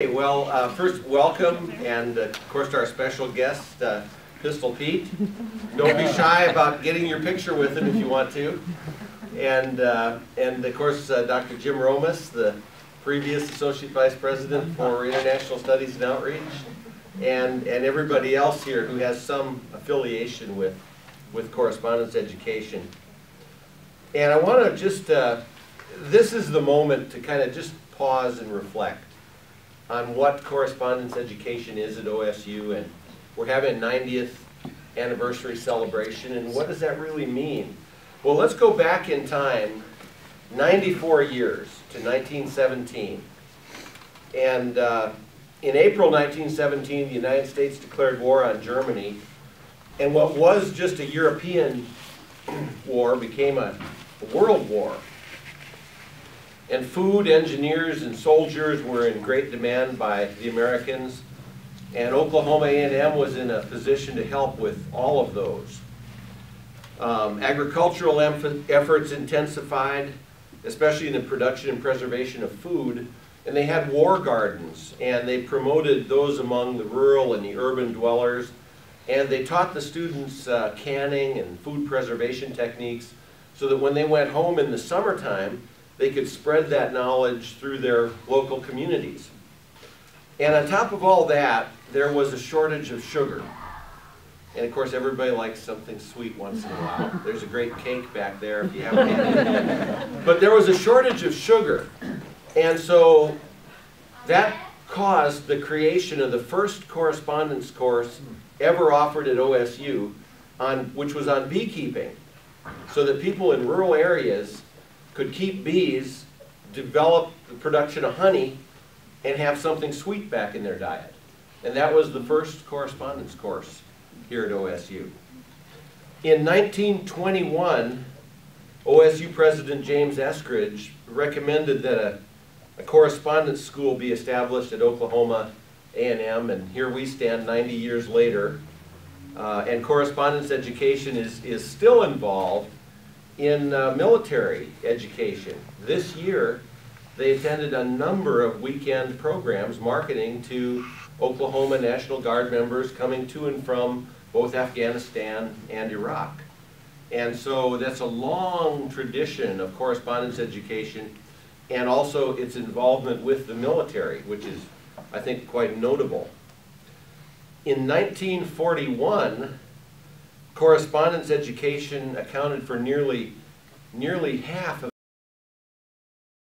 Well, first, welcome, and of course, our special guest, Pistol Pete. Don't be shy about getting your picture with him if you want to. And of course, Dr. Jim Romas, the previous Associate Vice President for International Studies and Outreach, and everybody else here who has some affiliation with correspondence education. And I want to just, this is the moment to kind of just pause and reflect on what correspondence education is at OSU, and we're having a 90th anniversary celebration, and what does that really mean? Well, let's go back in time 94 years to 1917. And in April 1917, the United States declared war on Germany, and what was just a European war became a world war. And food, engineers, and soldiers were in great demand by the Americans, and Oklahoma A&M was in a position to help with all of those. Agricultural efforts intensified, especially in the production and preservation of food, and they had war gardens, and they promoted those among the rural and the urban dwellers, and they taught the students canning and food preservation techniques so that when they went home in the summertime, they could spread that knowledge through their local communities. And on top of all that, there was a shortage of sugar. And of course, everybody likes something sweet once in a while. There's a great cake back there if you haven't had it. But there was a shortage of sugar. And so that caused the creation of the first correspondence course ever offered at OSU, which was on beekeeping, so that people in rural areas could keep bees, develop the production of honey, and have something sweet back in their diet. And that was the first correspondence course here at OSU. In 1921, OSU President James Eskridge recommended that a correspondence school be established at Oklahoma A&M, and here we stand 90 years later. And correspondence education is still involved in military education. This year, they attended a number of weekend programs marketing to Oklahoma National Guard members coming to and from both Afghanistan and Iraq. And so that's a long tradition of correspondence education, and also its involvement with the military, which is, I think, quite notable. In 1941, correspondence education accounted for nearly half of